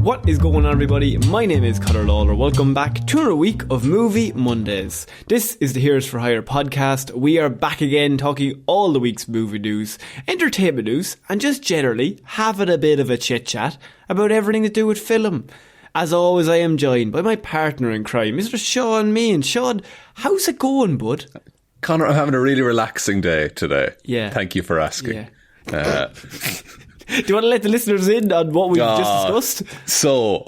What is going on, everybody? My name is Conor Lorraine. Welcome back to another week of Movie Mondays. This is the Heroes for Hire podcast. We are back again talking all the week's movie news, entertainment news, and just generally having a bit of a chit-chat about everything to do with film. As always, I am joined by my partner in crime, Mr. Shaun Mean. Shaun, how's it going, bud? Conor, I'm having a really relaxing day today. Yeah. Thank you for asking. Yeah. Do you want to let the listeners in on what we've just discussed? So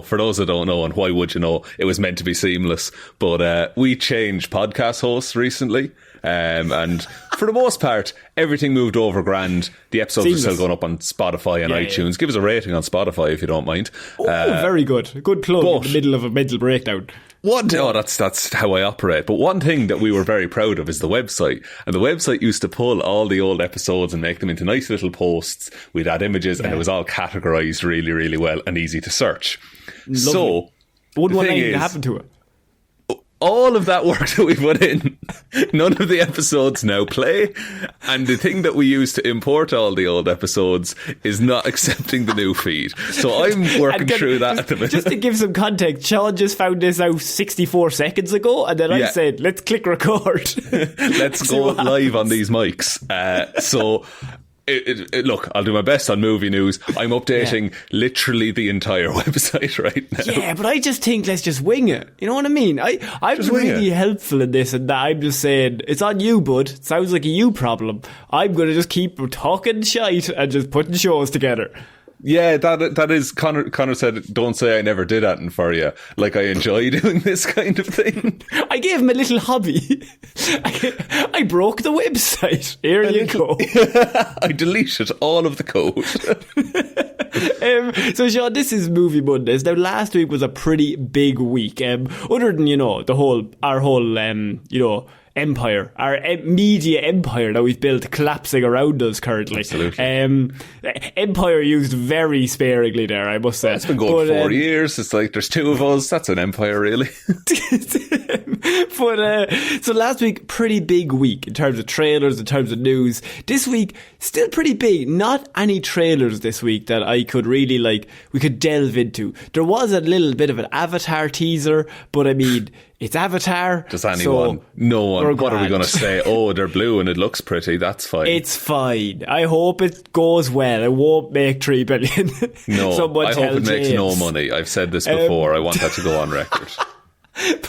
for those that don't know, and why would you know, it was meant to be seamless, but we changed podcast hosts recently, and for the most part, everything moved over grand. The episodes are still going up on Spotify and iTunes. Yeah. Give us a rating on Spotify if you don't mind. Very good. Good plug in the middle of a mental breakdown. That's how I operate. But one thing that we were very proud of is the website. And the website used to pull all the old episodes and make them into nice little posts. We'd add images and it was all categorised really, really well and easy to search. Lovely. So, wouldn't want anything to happen to it. All of that work that we put in, none of the episodes now play. And the thing that we use to import all the old episodes is not accepting the new feed. So I'm working through that at the minute. Just to give some context, Shaun just found this out 64 seconds ago, and then I said, let's click record. Let's go live on these mics. Look, I'll do my best on movie news. I'm updating literally the entire website right now. Yeah, but I just think let's just wing it. You know what I mean? I'm really helpful in this, and that I'm just saying, it's on you, bud. It sounds like a you problem. I'm going to just keep talking shite and just putting shows together. Yeah, that is, Conor said, don't say I never did that for you. Like, I enjoy doing this kind of thing. I gave him a little hobby. I broke the website. Here you go. I deleted all of the code. So, Shaun, this is Movie Mondays. Now, last week was a pretty big week. Other than, our whole empire, our media empire that we've built collapsing around us currently. Absolutely. Empire used very sparingly there, I must say. It's been going 4 years. It's like there's two of us. That's an empire, really. But so last week, pretty big week in terms of trailers, in terms of news. This week, still pretty big. Not any trailers this week that I could really we could delve into. There was a little bit of an Avatar teaser, but I mean, it's Avatar. Does anyone? No one. What are we going to say? Oh, they're blue and it looks pretty. That's fine. It's fine. I hope it goes well. It won't make 3 billion. No, I hope it makes no money. I've said this before. I want that to go on record.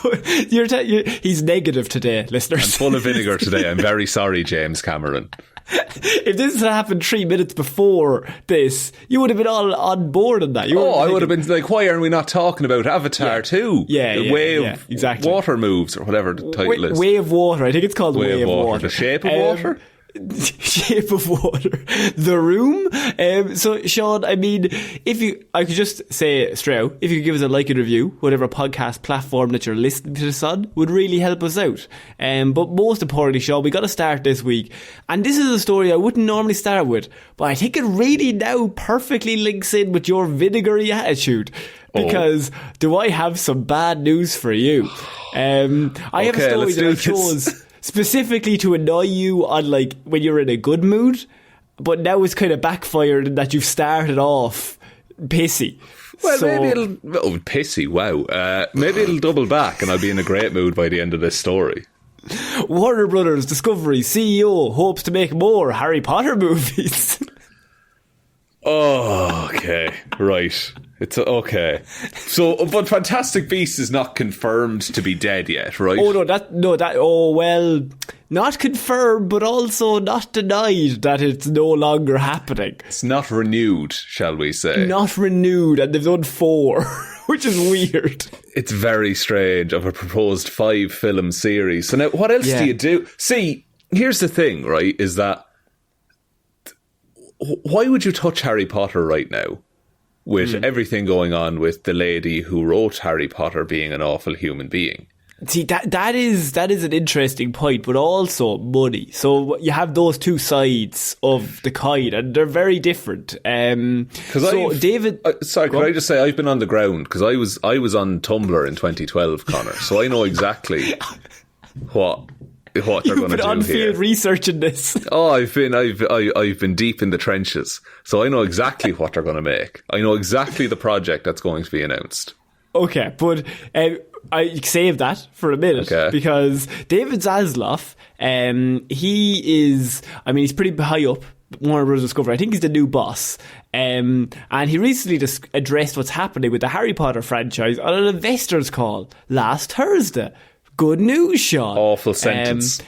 But he's negative today, listeners. I'm full of vinegar today. I'm very sorry, James Cameron. If this had happened 3 minutes before this, you would have been all on board on that. I would have been like, why are we not talking about Avatar 2? The Way of exactly. Water Moves, or whatever the title is. Way of Water. I think it's called Way of Water. The Shape of Water? Shape of Water. The Room. So, Shaun, I mean, I could just say straight out, if you could give us a like and review, whatever podcast platform that you're listening to this on, would really help us out. But most importantly, Shaun, we got to start this week. And this is a story I wouldn't normally start with, but I think it really now perfectly links in with your vinegary attitude. Because do I have some bad news for you? I have a story that I chose specifically to annoy you on when you're in a good mood, but now it's kind of backfired in that you've started off pissy. Well, maybe it'll... Oh, pissy, wow. Maybe it'll double back and I'll be in a great mood by the end of this story. Warner Brothers Discovery CEO hopes to make more Harry Potter movies. Oh, okay. Right. It's okay. So, but Fantastic Beasts is not confirmed to be dead yet, right? Not confirmed, but also not denied that it's no longer happening. It's not renewed, shall we say? Not renewed, and they've done 4, which is weird. It's very strange of a proposed 5-film series. So now, what else do you do? See, here's the thing, right, is that why would you touch Harry Potter right now? With everything going on with the lady who wrote Harry Potter being an awful human being. See, that is an interesting point, but also money. So you have those two sides of the coin, and they're very different. David, sorry, could I just say I've been on the ground because I was on Tumblr in 2012, Conor. So I know exactly what what they're going to do on-field here. research in this. Oh, I've been deep in the trenches, so I know exactly what they're going to make. I know exactly the project that's going to be announced. Okay, but I saved that for a minute because David Zaslav, he's pretty high up Warner Bros. Discovery. I think he's the new boss. And he recently just addressed what's happening with the Harry Potter franchise on an investors call last Thursday. Good news, Shaun. Awful sentence.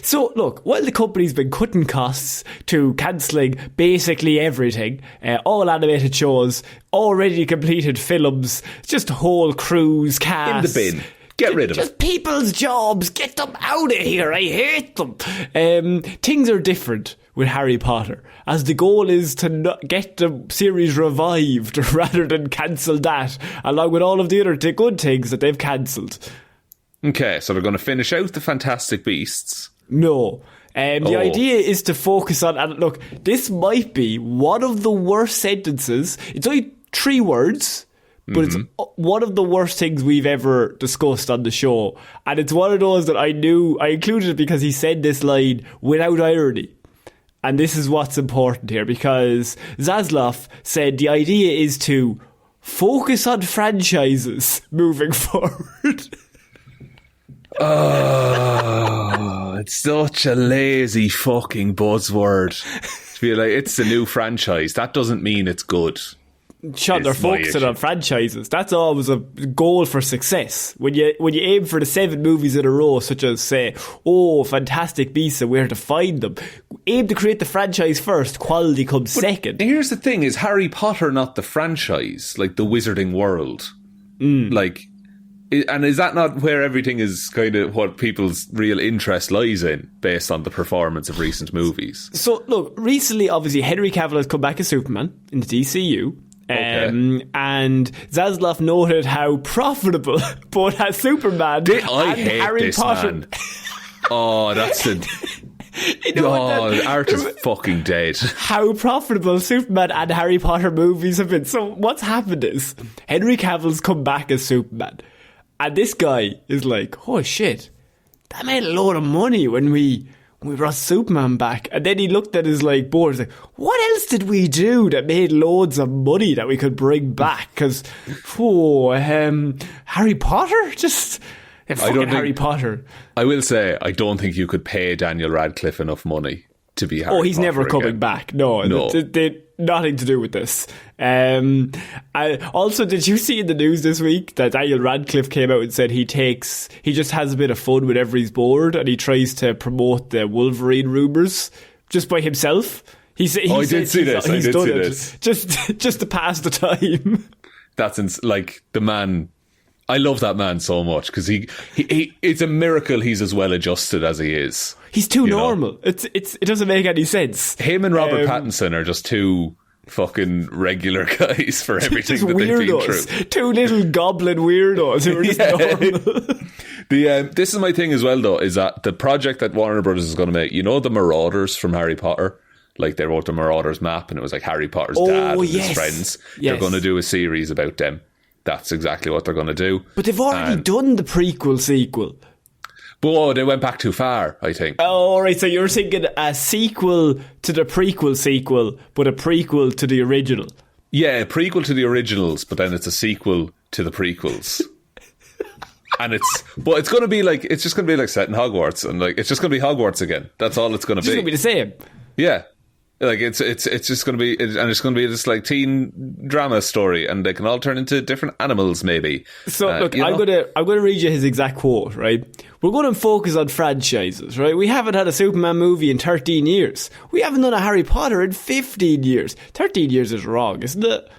So, look, while the company's been cutting costs to cancelling basically everything, all animated shows, already completed films, just whole crews, casts... In the bin. Get rid of it. Just people's jobs. Get them out of here. I hate them. Things are different with Harry Potter, as the goal is to not get the series revived rather than cancel that, along with all of the other good things that they've cancelled. Okay, so they're going to finish out the Fantastic Beasts. No. The idea is to focus on... And look, this might be one of the worst sentences. It's only 3 words, but it's one of the worst things we've ever discussed on the show. And it's one of those that I included it because he said this line without irony. And this is what's important here, because Zaslav said the idea is to focus on franchises moving forward. Oh, it's such a lazy fucking buzzword. To be like, it's a new franchise. That doesn't mean it's good. Shaun, they're focusing on franchises. That's always a goal for success. When you aim for the 7 movies in a row, such as, say, Fantastic Beasts and where to find them, aim to create the franchise first, quality comes second. Here's the thing, is Harry Potter not the franchise, like the Wizarding World? Like... And is that not where everything is kind of what people's real interest lies in, based on the performance of recent movies? So, look, recently, obviously, Henry Cavill has come back as Superman in the DCU. And Zaslav noted how profitable both as Superman and Harry Potter... Man. Oh, that's the... the art is fucking dead. How profitable Superman and Harry Potter movies have been. So what's happened is Henry Cavill's come back as Superman. And this guy is like, oh shit, that made a load of money when we brought Superman back. And then he looked at his board, like, what else did we do that made loads of money that we could bring back? Because, Harry Potter? Just fucking Harry Potter. I will say, I don't think you could pay Daniel Radcliffe enough money to be Harry Potter. He's never coming back. No. Nothing to do with this. Also, did you see in the news this week that Daniel Radcliffe came out and said he just has a bit of fun whenever he's bored and he tries to promote the Wolverine rumours just by himself? I did see this. Just to pass the time. That's the man. I love that man so much because he it's a miracle he's as well adjusted as he is. He's too normal. It doesn't make any sense. Him and Robert Pattinson are just two fucking regular guys for everything that they've been through. 2 little goblin weirdos who are just normal. This is my thing as well, though, is that the project that Warner Brothers is going to make, the Marauders from Harry Potter, like they wrote the Marauders map and it was like Harry Potter's dad and his friends. Yes. They're going to do a series about them. That's exactly what they're going to do. But they've already done the prequel sequel. But they went back too far, I think. Oh, all right. So you're thinking a sequel to the prequel sequel, but a prequel to the original. Yeah, a prequel to the originals, but then it's a sequel to the prequels. And it's going to be it's just going to be set in Hogwarts, and it's just going to be Hogwarts again. That's all it's going to be. It's going to be the same. Yeah. It's just going to be, and it's going to be this teen drama story, and they can all turn into different animals, maybe. So look, I'm going to read you his exact quote. Right, we're going to focus on franchises. Right, we haven't had a Superman movie in 13 years. We haven't done a Harry Potter in 15 years. 13 years is wrong, isn't it?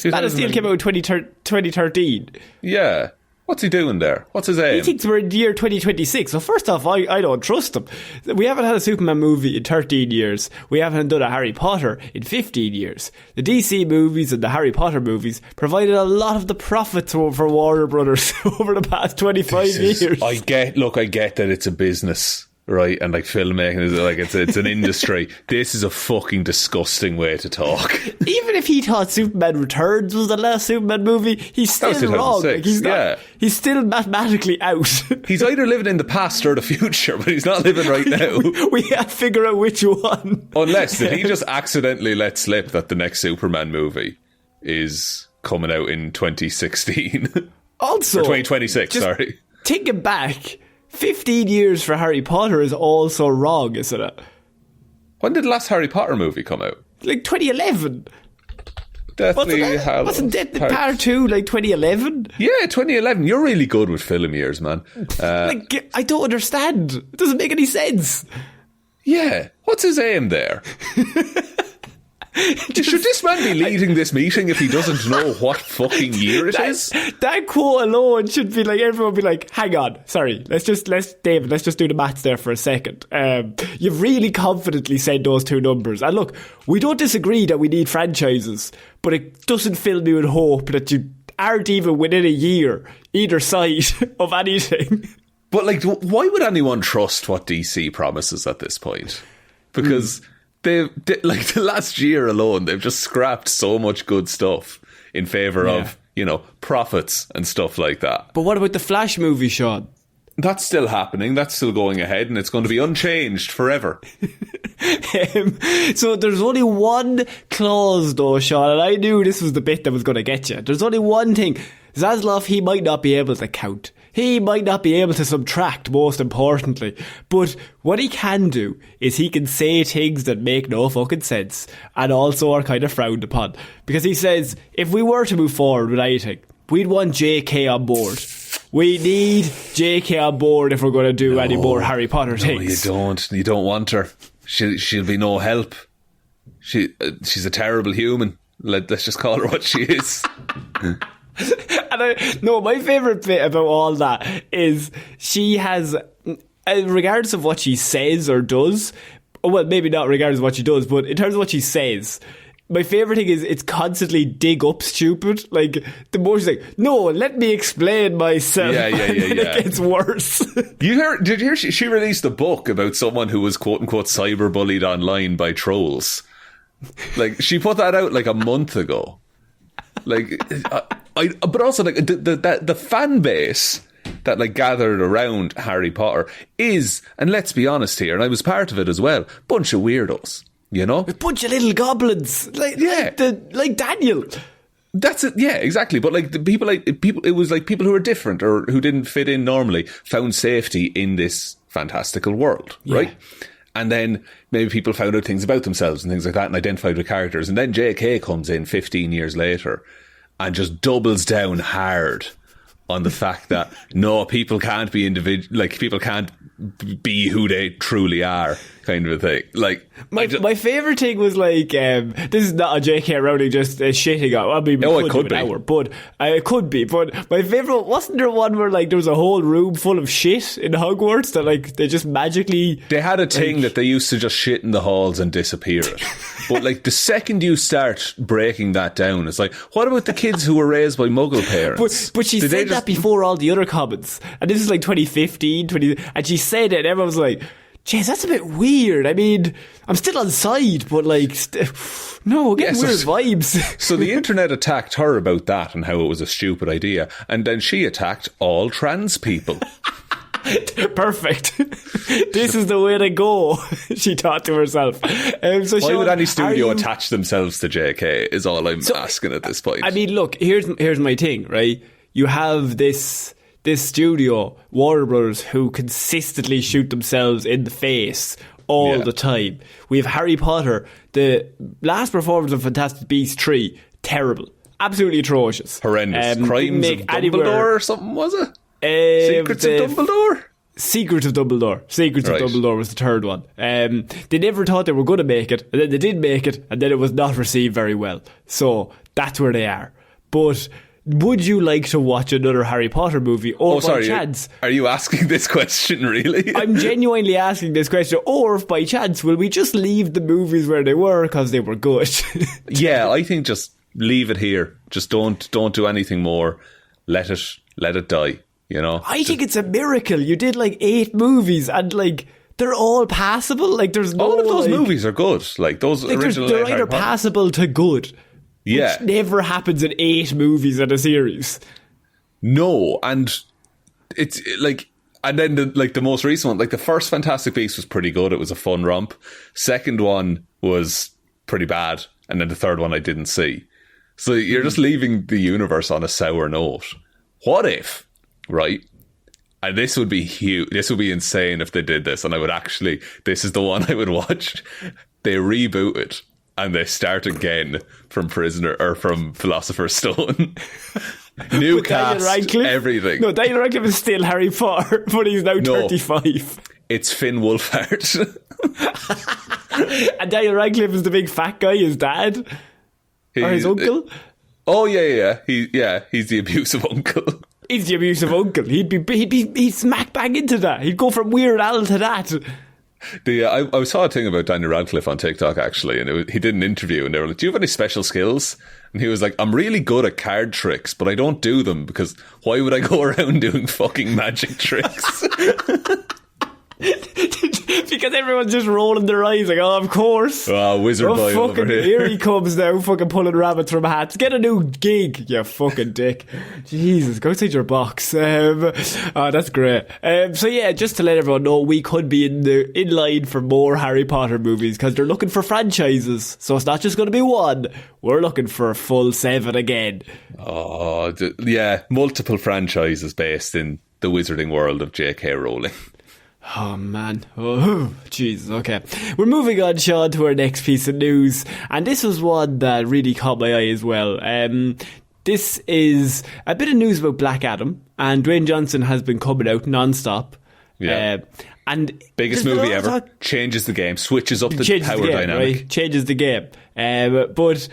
Man of Steel came out in 2013. Yeah. What's he doing there? What's his aim? He thinks we're in the year 2026. So first off, I don't trust him. We haven't had a Superman movie in 13 years. We haven't done a Harry Potter in 15 years. The DC movies and the Harry Potter movies provided a lot of the profits for Warner Brothers over the past 25 years. I get that it's a business. right? And like filmmaking is like it's an industry. This is a fucking disgusting way to talk. Even if he thought Superman Returns was the last Superman movie, he's still wrong. Like, he's still mathematically out. He's either living in the past or the future, but he's not living right now. We have to figure out which one. Unless did he just accidentally let slip that the next Superman movie is coming out in 2016? Also, or 2026, sorry. Thinking back, 15 years for Harry Potter is also wrong, isn't it? When did the last Harry Potter movie come out? Like 2011. Wasn't Deathly Part 2 like 2011? Yeah, 2011. You're really good with film years, man. I don't understand. It doesn't make any sense. Yeah. What's his aim there? Should this man be leading this meeting if he doesn't know what fucking year it is? That quote alone should be like, everyone be like, hang on, sorry, let's just do the maths there for a second. You've really confidently said those two numbers. And look, we don't disagree that we need franchises, but it doesn't fill me with hope that you aren't even within a year either side of anything. But like, why would anyone trust what DC promises at this point? Because... like the last year alone, they've just scrapped so much good stuff in favour of, profits and stuff like that. But what about the Flash movie, Shaun? That's still happening. That's still going ahead, and it's going to be unchanged forever. So there's only one clause, though, Shaun, and I knew this was the bit that was going to get you. There's only one thing. Zaslav, he might not be able to count. He might not be able to subtract, most importantly. But what he can do is he can say things that make no fucking sense and also are kind of frowned upon. Because he says, if we were to move forward with anything, we'd want JK on board. We need JK on board if we're going to do any more Harry Potter things. No, you don't want her. She'll be no help. She's a terrible human. Let's just call her what she is. And my favourite bit about all that is she has, regardless of what she says or does, well, maybe not regardless of what she does, but in terms of what she says, my favourite thing is it's constantly dig up stupid. Like, the more she's like, no, let me explain myself. Yeah. It gets worse. Did you hear she released a book about someone who was quote unquote cyberbullied online by trolls? Like, she put that out like a month ago. Like, but also like the fan base that like gathered around Harry Potter is, and let's be honest here, and I was part of it as well, bunch of weirdos, a bunch of little goblins, like Daniel. That's it, yeah, exactly. But like the people, it was like people who were different or who didn't fit in normally found safety in this fantastical world, right? And then maybe people found out things about themselves and things like that and identified with characters. And then JK comes in 15 years later and just doubles down hard on the fact that, no, people can't be people can't be who they truly are, kind of a thing. Like, my favourite thing was like, this is not a J.K. Rowling just shitting on. I mean, it could be. It could be. But my favourite, wasn't there one where like there was a whole room full of shit in Hogwarts that like they just magically... They had a thing that they used to just shit in the halls and disappear it. But like the second you start breaking that down, it's like, what about the kids who were raised by Muggle parents? But she said that before all the other comments. And this is like 2015, and she said it and everyone was like, jeez, that's a bit weird. I mean, I'm still on side, but like, no, getting weird vibes. So the internet attacked her about that and how it was a stupid idea. And then she attacked all trans people. Perfect. This is the way to go, she thought to herself. So why would any studio attach themselves to JK is all I'm asking at this point. I mean, look, here's my thing, right? You have this studio, Warner Brothers, who consistently shoot themselves in the face all the time. We have Harry Potter. The last performance of Fantastic Beasts 3, terrible. Absolutely atrocious. Horrendous. Crimes of Dumbledore or something, was it? Secrets of Dumbledore? Secrets of Dumbledore was the third one. They never thought they were going to make it, and then they did make it, and then it was not received very well. So that's where they are. But would you like to watch another Harry Potter movie? Or by chance... Are you asking this question, really? I'm genuinely asking this question. Or if by chance, will we just leave the movies where they were because they were good? Yeah, I think just leave it here. Just don't do anything more. Let it die. I think it's a miracle. You did like 8 movies and like they're all passable. Like, there's no... All of those movies are good. Like, those original... They're either passable to good. Yeah. Which never happens in 8 movies in a series. No, and it's like... And then the most recent one, like the first Fantastic Beasts was pretty good. It was a fun romp. Second one was pretty bad. And then the third one I didn't see. So you're just leaving the universe on a sour note. What if, right? And this would be huge. This would be insane if they did this. And I would actually, this is the one I would watch. They reboot it and they start again from Prisoner or from Philosopher's Stone. New cast, everything. No, Daniel Radcliffe is still Harry Potter, but he's now 35. It's Finn Wolfhard. And Daniel Radcliffe is the big fat guy, his dad? Or his uncle? Oh, yeah. He's the abusive uncle. He's the abusive uncle. He'd smack bang into that. He'd go from Weird Al to that. I saw a thing about Daniel Radcliffe on TikTok, actually, and he did an interview, and they were like, do you have any special skills? And he was like, I'm really good at card tricks, but I don't do them because why would I go around doing fucking magic tricks? Because everyone's just rolling their eyes like, oh, of course. Oh, wizard boy over here he comes now, fucking pulling rabbits from hats. Get a new gig, you fucking dick. Jesus, go outside your box. That's great. So yeah, just to let everyone know, we could be in line for more Harry Potter movies because they're looking for franchises. So it's not just going to be one. We're looking for a full 7 again. Oh, yeah, multiple franchises based in the wizarding world of J.K. Rowling. Oh man, oh Jesus. Okay, we're moving on, Shaun, to our next piece of news, and this was one that really caught my eye as well. This is a bit of news about Black Adam, and Dwayne Johnson has been coming out non-stop. Yeah, and biggest movie ever. Changes the game, switches up the power dynamic, right? Changes the game. But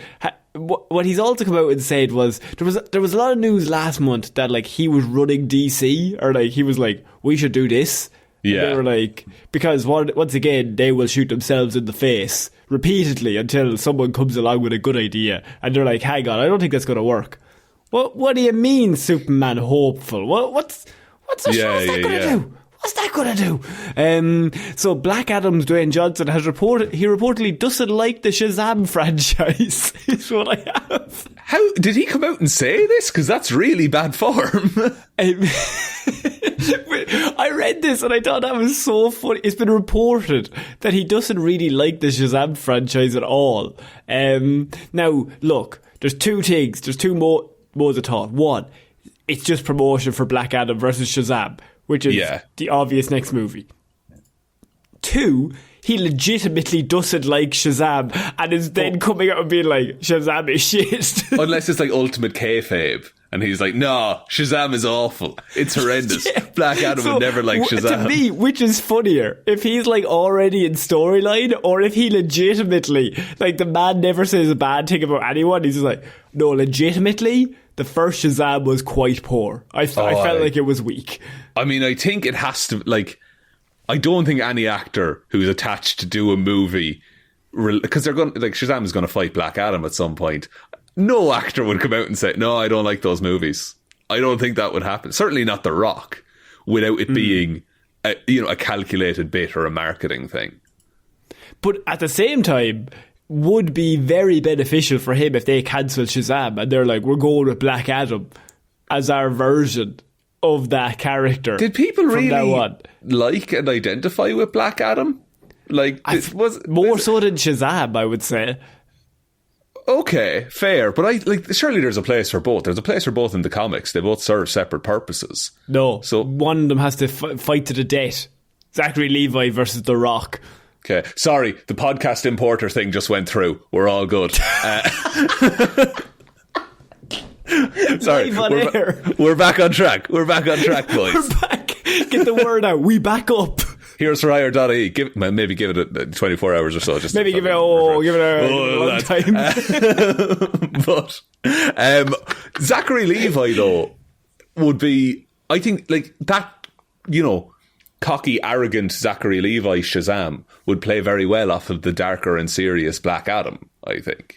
what he's also come out and said was there was a lot of news last month that like he was running DC, or like he was like, we should do this. Yeah. They were like, because once again, they will shoot themselves in the face repeatedly until someone comes along with a good idea. And they're like, hang on, I don't think that's going to work. What do you mean, Superman hopeful? What's that going to do? What's that going to do? So Black Adam's Dwayne Johnson has reportedly doesn't like the Shazam franchise, is what I have. How did he come out and say this? Because that's really bad form. I read this and I thought that was so funny. It's been reported that he doesn't really like the Shazam franchise at all. Now, look, there's two things. There's two modes of thought. One, it's just promotion for Black Adam versus Shazam, which is the obvious next movie. Two, he legitimately doesn't like Shazam and is then coming out and being like, Shazam is shit. Unless it's like ultimate kayfabe. And he's like, no, Shazam is awful. It's horrendous. Yeah. Black Adam would never like Shazam. To me, which is funnier? If he's like already in storyline, or if he legitimately, like the man never says a bad thing about anyone. He's just like, no, legitimately, the first Shazam was quite poor. I felt like it was weak. I mean, I think it has to, like, I don't think any actor who's attached to do a movie, because they're going, like, Shazam is going to fight Black Adam at some point. No actor would come out and say, no, I don't like those movies. I don't think that would happen. Certainly not The Rock, without it being a calculated bit or a marketing thing. But at the same time, would be very beneficial for him if they cancel Shazam and they're like, we're going with Black Adam as our version of that character. Did people really like and identify with Black Adam? Like, more so than Shazam, I would say. Okay, fair, but surely there's a place for both. There's a place for both in the comics. They both serve separate purposes. No, so one of them has to fight to the death. Zachary Levi versus The Rock. Okay, sorry, the podcast importer thing just went through. We're all good. Sorry, we're back on track. We're back on track, boys. We're back. Get the word out. We back up. Here's Ryer.ie. Maybe give it 24 hours or so. Just maybe give it a long time. But Zachary Levi, though, would be, I think, like that, cocky, arrogant Zachary Levi Shazam would play very well off of the darker and serious Black Adam, I think.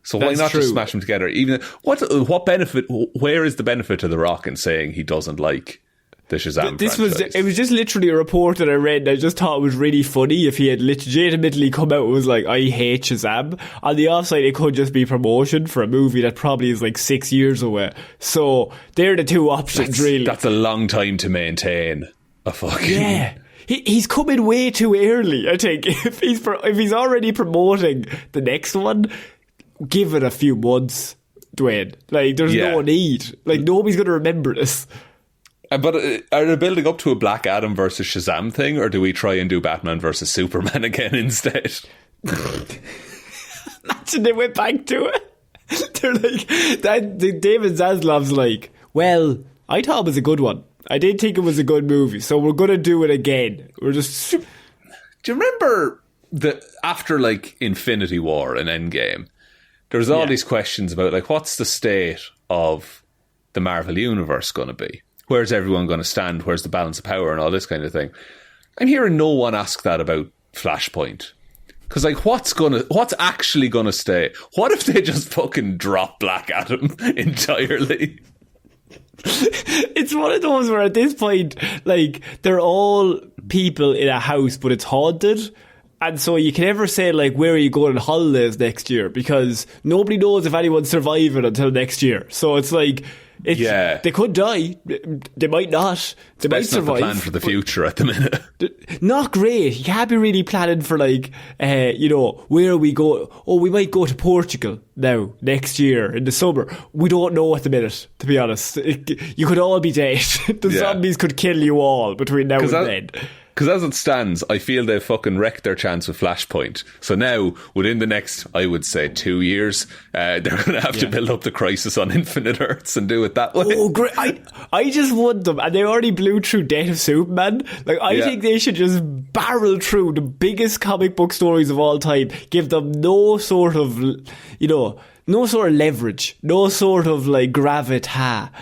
So why not just smash them together? Even what benefit? Where is the benefit to The Rock in saying he doesn't like the Shazam This franchise. it was just literally a report that I read, and I just thought it was really funny if he had legitimately come out and was like, I hate Shazam. On the offside, it could just be promotion for a movie that probably is like 6 years away. So they're the two options, really. That's a long time to maintain a fucking... Yeah. He's coming way too early, I think. If he's already promoting the next one, give it a few months, Dwayne. Like, there's no need. Like, nobody's going to remember this. But are they building up to a Black Adam versus Shazam thing, or do we try and do Batman versus Superman again instead? Imagine they went back to it. They're like, David Zaslav's like, well, I thought it was a good one. I did think it was a good movie, so we're going to do it again. We're just... Do you remember after like Infinity War and Endgame, there was all these questions about like, what's the state of the Marvel Universe going to be? Where's everyone going to stand? Where's the balance of power and all this kind of thing? I'm hearing no one ask that about Flashpoint. Because, like, what's actually going to stay? What if they just fucking drop Black Adam entirely? It's one of those where at this point, like, they're all people in a house, but it's haunted. And so you can never say, like, where are you going on holidays next year? Because nobody knows if anyone's surviving until next year. So it's like... They could die. They might not. They might survive. Not the plan for the future at the minute. Not great. You can't be really planning for like, where we go. Oh, we might go to Portugal now next year in the summer. We don't know at the minute, to be honest. You could all be dead. The zombies could kill you all between now and then. Because as it stands, I feel they've fucking wrecked their chance with Flashpoint. So now, within the next, I would say, 2 years, they're going to have to build up the Crisis on Infinite Earths and do it that way. Oh, great. I just want them. And they already blew through Death of Superman. Like, I think they should just barrel through the biggest comic book stories of all time. Give them no sort of, no sort of leverage. No sort of, like, gravitas.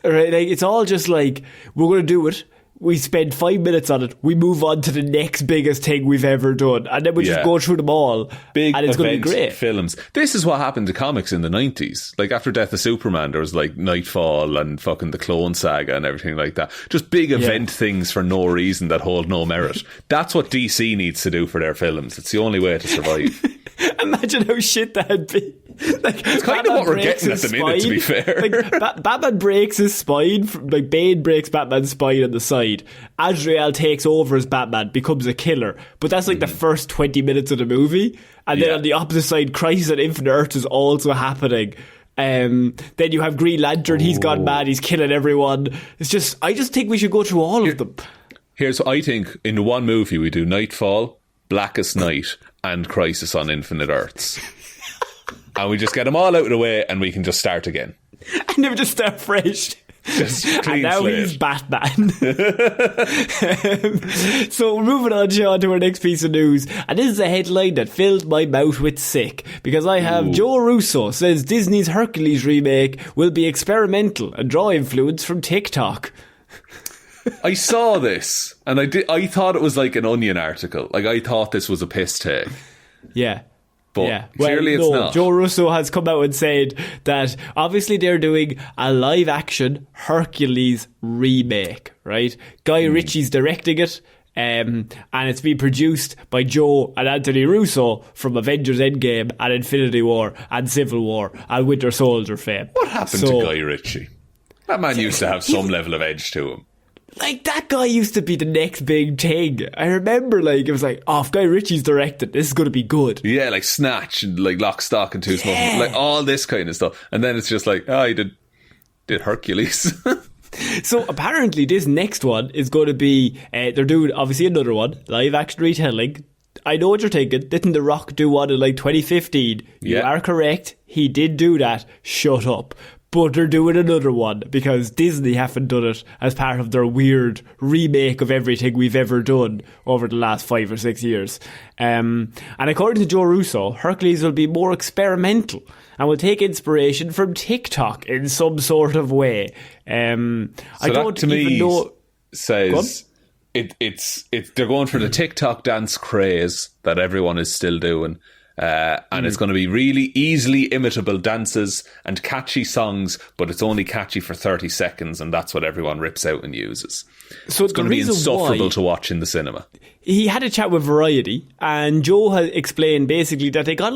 Right? Like, it's all just like, we're going to do it. We spend 5 minutes on it. We move on to the next biggest thing we've ever done. And then we just go through them all. Big and it's going to be great. Films. This is what happened to comics in the 90s. Like after Death of Superman, there was like Nightfall and fucking the Clone Saga and everything like that. Just big event things for no reason that hold no merit. That's what DC needs to do for their films. It's the only way to survive. Imagine how shit that'd be. Like, it's kind of what we're getting at the minute, to be fair. Like, Batman breaks his spine. Like, Bane breaks Batman's spine on the side. Azrael takes over as Batman, becomes a killer. But that's like the first 20 minutes of the movie. And then on the opposite side, Crisis on Infinite Earths is also happening. Then you have Green Lantern. He's gone mad. He's killing everyone. I just think we should go through all of them. Here's what I think. In one movie, we do Nightfall, Blackest Night, and Crisis on Infinite Earths. And we just get them all out of the way and we can just start again. And then we just start fresh. Just clean and now slate. He's Batman. So we're moving on, Shaun, to our next piece of news. And this is a headline that filled my mouth with sick. Because I have Joe Russo says Disney's Hercules remake will be experimental and draw influence from TikTok. I saw this and I thought it was like an Onion article. Like I thought this was a piss take. Yeah. But clearly it's not. Joe Russo has come out and said that obviously they're doing a live action Hercules remake, right? Guy Ritchie's directing it, and it's being produced by Joe and Anthony Russo from Avengers Endgame and Infinity War and Civil War and Winter Soldier fame. What happened to Guy Ritchie? That man used to have some level of edge to him. Like, that guy used to be the next big thing. I remember, like, it was like, oh, if Guy Ritchie's directed, this is going to be good. Yeah, like Snatch and like Lock, Stock and Two Smoking, like all this kind of stuff. And then it's just like, he did Hercules. So apparently this next one is going to be, they're doing obviously another one, live action retelling. I know what you're thinking. Didn't The Rock do one in like 2015? You are correct. He did do that. Shut up. But they're doing another one because Disney haven't done it as part of their weird remake of everything we've ever done over the last 5 or 6 years. And according to Joe Russo, Hercules will be more experimental and will take inspiration from TikTok in some sort of way. I don't even know. Says it's they're going for the TikTok dance craze that everyone is still doing. And it's going to be really easily imitable dances and catchy songs, but it's only catchy for 30 seconds, and that's what everyone rips out and uses. So it's going to be insufferable to watch in the cinema. He had a chat with Variety, and Joe had explained basically that they got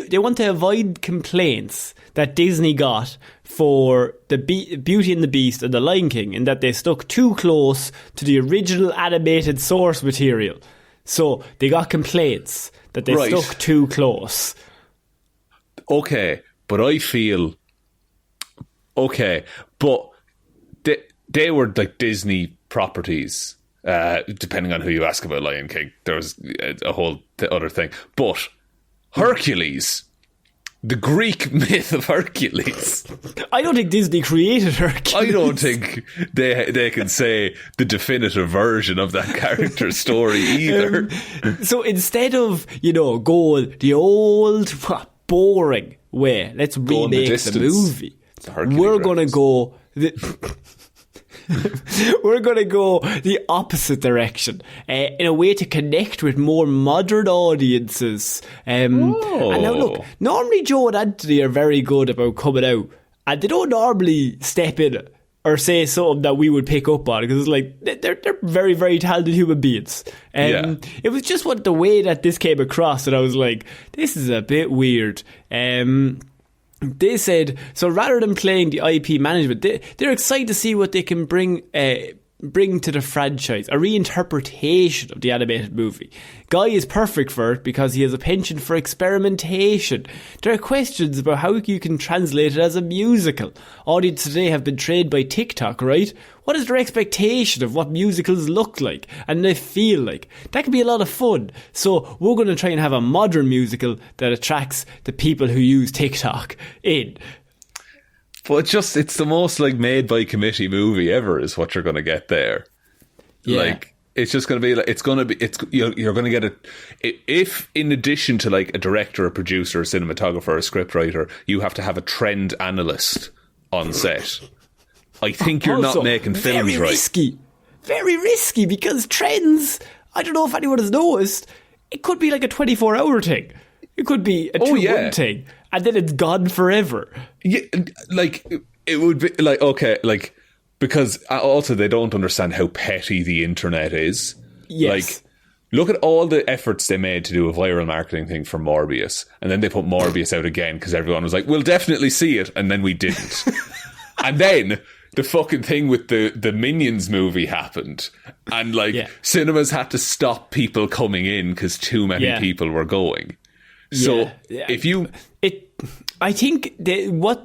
they want to avoid complaints that Disney got for the Beauty and the Beast and the Lion King, in that they stuck too close to the original animated source material. So they got complaints that they stuck too close. Okay, but I feel... Okay, but they were like Disney properties. Depending on who you ask about Lion King, there was a whole other thing. But Hercules, the Greek myth of Hercules. I don't think Disney created Hercules. I don't think they can say the definitive version of that character's story either. So instead of, go the old boring way, let's remake the movie. We're going to go... We're going to go the opposite direction in a way to connect with more modern audiences. And now look, normally Joe and Anthony are very good about coming out, and they don't normally step in or say something that we would pick up on, because it's like they're very, very talented human beings. It was just the way that this came across that I was like, this is a bit weird. They said, so rather than playing the IP management, they're excited to see what they can bring to the franchise, a reinterpretation of the animated movie. Guy is perfect for it because he has a penchant for experimentation. There are questions about how you can translate it as a musical. Audiences today have been trained by TikTok, right? What is their expectation of what musicals look like and they feel like? That could be a lot of fun. So we're going to try and have a modern musical that attracts the people who use TikTok in. But it's the most like made by committee movie ever is what you're going to get there. Yeah. Like, it's just going to be like, you're going to get if in addition to like a director, a producer, a cinematographer, a scriptwriter, you have to have a trend analyst on set. I think you're also not making films right. Very risky, because trends, I don't know if anyone has noticed, it could be like a 24-hour thing. It could be a 2-1 thing. And then it's gone forever. Yeah, like, it would be like, okay, like, because also they don't understand how petty the internet is. Yes. Like, look at all the efforts they made to do a viral marketing thing for Morbius. And then they put Morbius out again because everyone was like, we'll definitely see it. And then we didn't. And then the fucking thing with the Minions movie happened. And like, cinemas had to stop people coming in because too many people were going. So if you... I think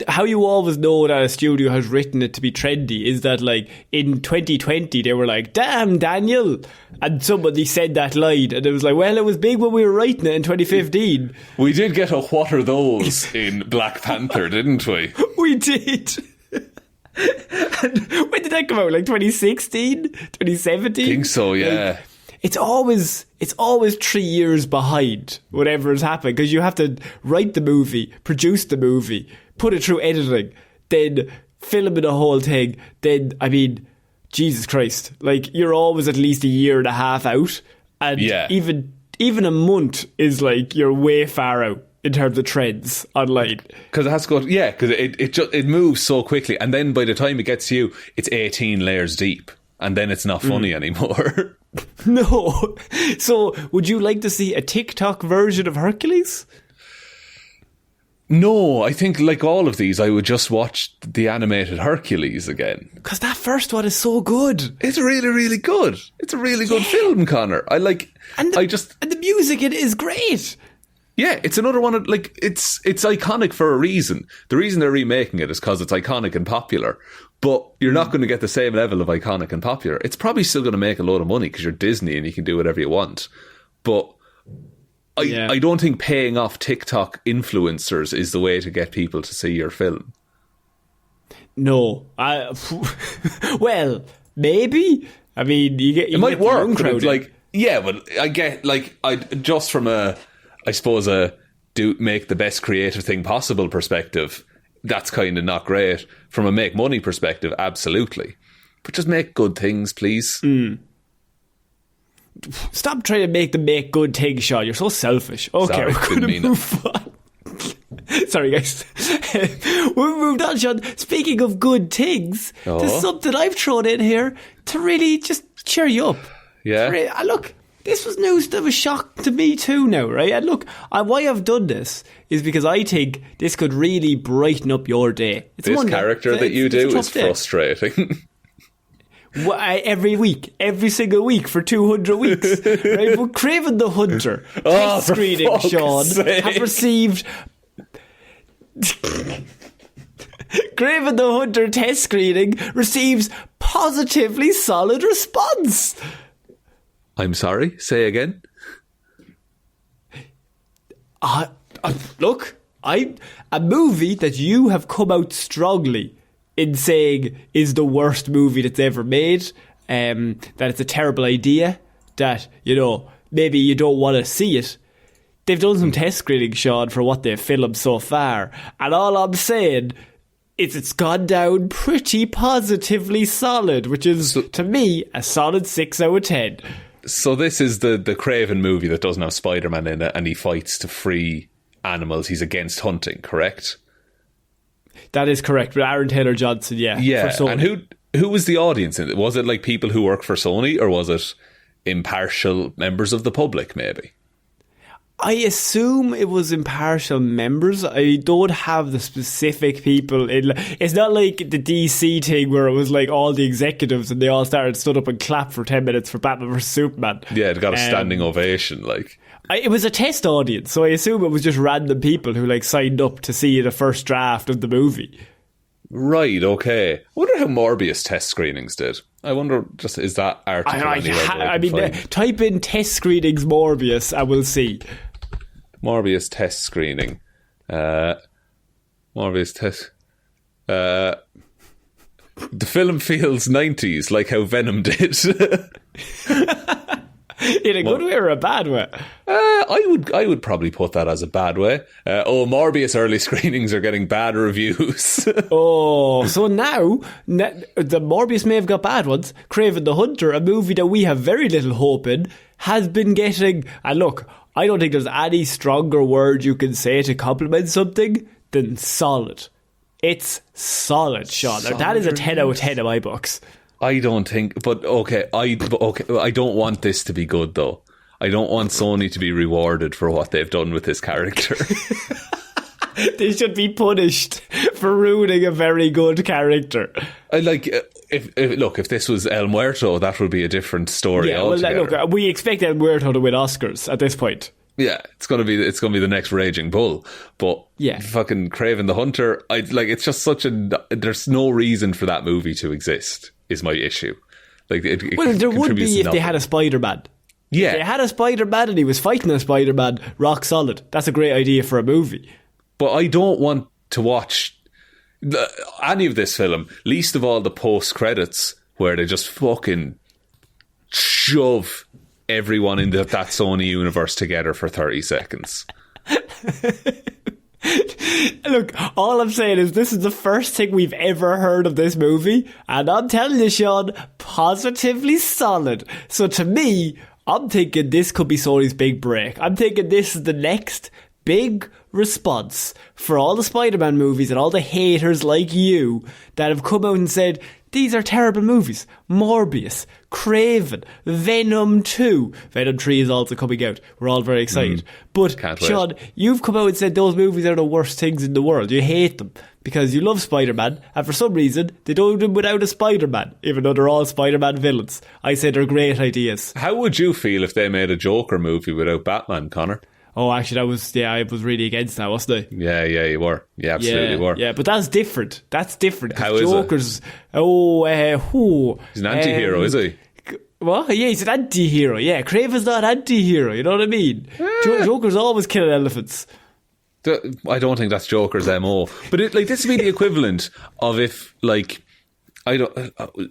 how you always know that a studio has written it to be trendy is that, like, in 2020 they were like, damn Daniel, and somebody said that line and it was like, well, it was big when we were writing it in 2015. We did get a what are those in Black Panther, didn't we? We did. And when did that come out? Like 2016? 2017? I think so, yeah. Like, it's always 3 years behind whatever has happened, because you have to write the movie, produce the movie, put it through editing, then film the whole thing. Then, I mean, Jesus Christ, like, you're always at least a year and a half out, and even a month is like you're way far out in terms of trends online. Because it has to go, because it moves so quickly, and then by the time it gets to you, it's 18 layers deep, and then it's not funny anymore. No. So, would you like to see a TikTok version of Hercules? No, I think like all of these, I would just watch the animated Hercules again. Because that first one is so good. It's really, really good. It's a really good film, Conor. And the music, it is great. Yeah, it's another one of, like, it's iconic for a reason. The reason they're remaking it is because it's iconic and popular. But you're not going to get the same level of iconic and popular. It's probably still going to make a load of money because you're Disney and you can do whatever you want. But I don't think paying off TikTok influencers is the way to get people to see your film. No. Well, maybe. I mean, it might work. But it's like, but I get, like, just from a do make the best creative thing possible perspective, that's kind of not great. From a make money perspective, absolutely. But just make good things, please. stop trying to make them make good things, Shaun. You're so selfish. Okay, Sorry, we're going to move on. Sorry, guys. We moved on, Shaun. Speaking of good things, there's something I've thrown in here to really just cheer you up. Yeah. Look, this was news that was a shock to me too now, right? And look, why I've done this is because I think this could really brighten up your day. It's this character that you do is frustrating. Every week, every single week for 200 weeks. Right? But Craven the Hunter, test screening, Shaun, have received... Craven the Hunter test screening receives positively solid response. I'm sorry, say again. Look, a movie that you have come out strongly in saying is the worst movie that's ever made, that it's a terrible idea, that, you know, maybe you don't want to see it. They've done some test screening, Shaun, for what they've filmed so far, and all I'm saying is it's gone down pretty positively solid, which is, to me, a solid 6 out of 10. So this is the Craven movie that doesn't have Spider-Man in it, and he fights to free animals. He's against hunting, correct? That is correct, but Aaron Taylor-Johnson, yeah. Yeah, and who was the audience in it? Was it like people who work for Sony, or was it impartial members of the public, maybe? I assume it was impartial members. I don't have the specific people. It's not like the DC thing where it was like all the executives and they all stood up and clapped for 10 minutes for Batman vs Superman. Yeah, it got a standing ovation. Like it was a test audience, so I assume it was just random people who like signed up to see the first draft of the movie. Right, okay. I wonder how Morbius test screenings did. I wonder, just is that article type in test screenings Morbius and we'll see. Morbius test screening. Morbius test... the film feels 90s, like how Venom did. In a good way or a bad way? I would probably put that as a bad way. Morbius early screenings are getting bad reviews. So now the Morbius may have got bad ones. Craven the Hunter, a movie that we have very little hope in, has been getting... And look, I don't think there's any stronger word you can say to compliment something than solid. It's solid, Shaun. Solid that is a 10 out of 10 in my books. I don't think... But okay, I don't want this to be good, though. I don't want Sony to be rewarded for what they've done with this character. They should be punished for ruining a very good character. If this was El Muerto, that would be a different story altogether. Look, we expect El Muerto to win Oscars at this point. Yeah, it's gonna be the next Raging Bull. But yeah, fucking Craven the Hunter, it's just such there's no reason for that movie to exist. Is my issue. There would be if they had a Spider-Man. Yeah, if they had a Spider-Man and he was fighting a Spider-Man, rock solid. That's a great idea for a movie. But I don't want to watch any of this film, least of all the post-credits where they just fucking shove everyone in that Sony universe together for 30 seconds. Look, all I'm saying is this is the first thing we've ever heard of this movie, and I'm telling you, Shaun, positively solid. So to me, I'm thinking this could be Sony's big break. I'm thinking this is the next big response for all the Spider-Man movies and all the haters like you that have come out and said, these are terrible movies. Morbius, Craven, Venom 2. Venom 3 is also coming out. We're all very excited. But, Shaun, you've come out and said those movies are the worst things in the world. You hate them because you love Spider-Man, and for some reason, they don't do them without a Spider-Man, even though they're all Spider-Man villains. I say they're great ideas. How would you feel if they made a Joker movie without Batman, Connor? Oh, actually, I was really against that, wasn't I? Yeah, you were. You absolutely were. Yeah, but that's different. How is Joker's, it? He's an anti-hero, is he? Well, yeah, he's an anti-hero. Yeah, Craven's not an anti-hero, you know what I mean? Joker's always killing elephants. I don't think that's Joker's MO. But this would be the equivalent of if,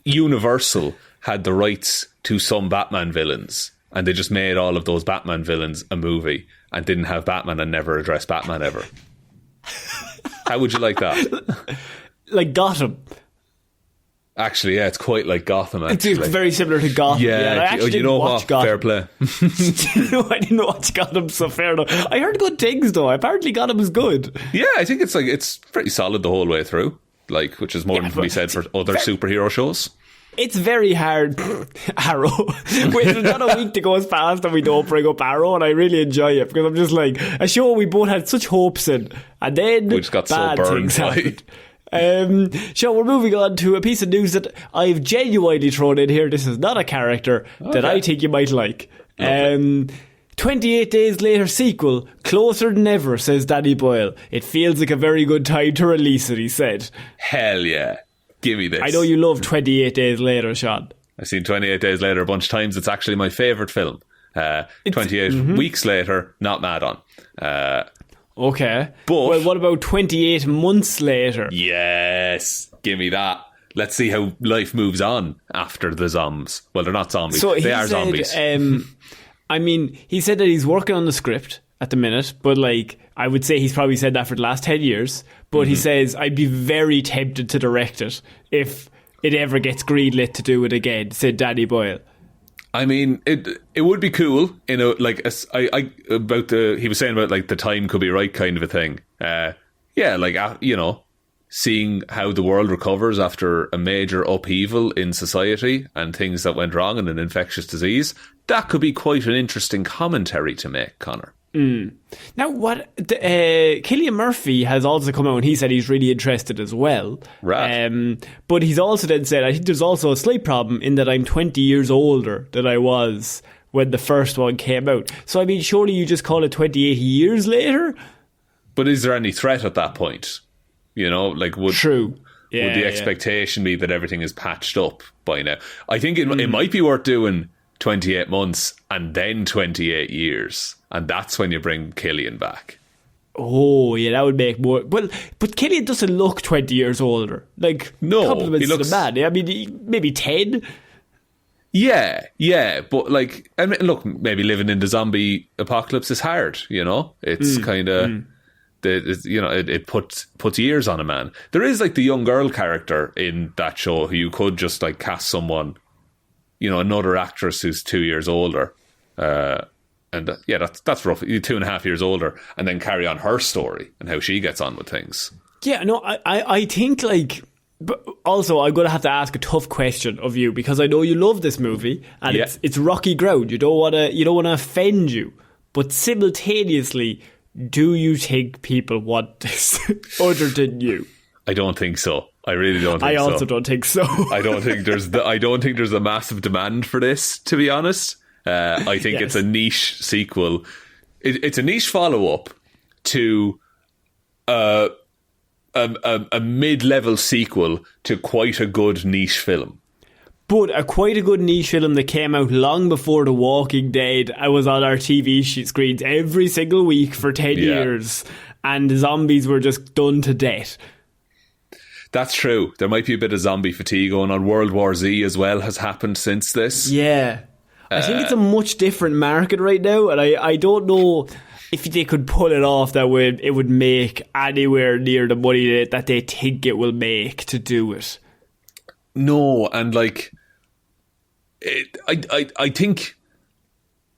Universal had the rights to some Batman villains and they just made all of those Batman villains a movie and didn't have Batman and never addressed Batman ever. How would you like that? Like Gotham. Actually, yeah, it's quite like Gotham, actually. It's very similar to Gotham. Yeah, and I actually you know didn't watch what? Gotham. Fair play. I didn't watch Gotham, so fair enough. I heard good things, though. Apparently Gotham is good. Yeah, I think it's pretty solid the whole way through, like, which is more than can be said for other superhero shows. It's very hard. Arrow. Wait, there's not a week that goes past and we don't bring up Arrow, and I really enjoy it because I'm just like, a show we both had such hopes in, and then we just got bad so burned things happened. So we're moving on to a piece of news that I've genuinely thrown in here. This is not a character that I think you might like. 28 Days Later sequel, closer than ever, says Danny Boyle. It feels like a very good time to release it, he said. Hell yeah. Give me this. I know you love 28 Days Later, Shaun. I've seen 28 Days Later a bunch of times. It's actually my favourite film. 28 weeks later, not mad on. Okay. But, well, what about 28 months later? Yes. Give me that. Let's see how life moves on after the zombies. Well, they're not zombies. So they are zombies. I mean, he said that he's working on the script at the minute, but like, I would say he's probably said that for the last 10 years. But he says, I'd be very tempted to direct it if it ever gets greenlit to do it again, said Danny Boyle. I mean, it would be cool, you know, like he was saying about like the time could be right kind of a thing. Yeah, like, you know, seeing how the world recovers after a major upheaval in society and things that went wrong in an infectious disease, that could be quite an interesting commentary to make, Conor. Now, Cillian Murphy has also come out and he said he's really interested as well. Right. But he's also then said, I think there's also a slight problem in that I'm 20 years older than I was when the first one came out. So, I mean, surely you just call it 28 years later? But is there any threat at that point? You know, like, would the expectation be that everything is patched up by now? I think it might be worth doing 28 months and then 28 years. And that's when you bring Cillian back. Oh, yeah, that would make more... Well, but Cillian doesn't look 20 years older. Like, no, compliments he looks... to the man. I mean, maybe 10? Yeah, but like, I mean, look, maybe living in the zombie apocalypse is hard, you know? It's kind of... You know, it puts years on a man. There is like the young girl character in that show who you could just like cast someone, you know, another actress who's 2 years older, and that's roughly 2.5 years older, and then carry on her story and how she gets on with things. Yeah, no, I think like. But also, I'm going to have to ask a tough question of you because I know you love this movie and it's rocky ground. You don't want to offend you, but simultaneously, do you think people want this other than you? I don't think so. I really don't think so. I also don't think so. I don't think there's a massive demand for this, to be honest. I think it's a niche sequel. It's a niche follow-up to a mid-level sequel to quite a good niche film. But quite a good niche film that came out long before The Walking Dead. I was on our TV screens every single week for 10 years, and the zombies were just done to death. That's true. There might be a bit of zombie fatigue going on. World War Z as well has happened since this. Yeah. I think it's a much different market right now, and I don't know if they could pull it off that way it would make anywhere near the money that they think it will make to do it. No, and like... I think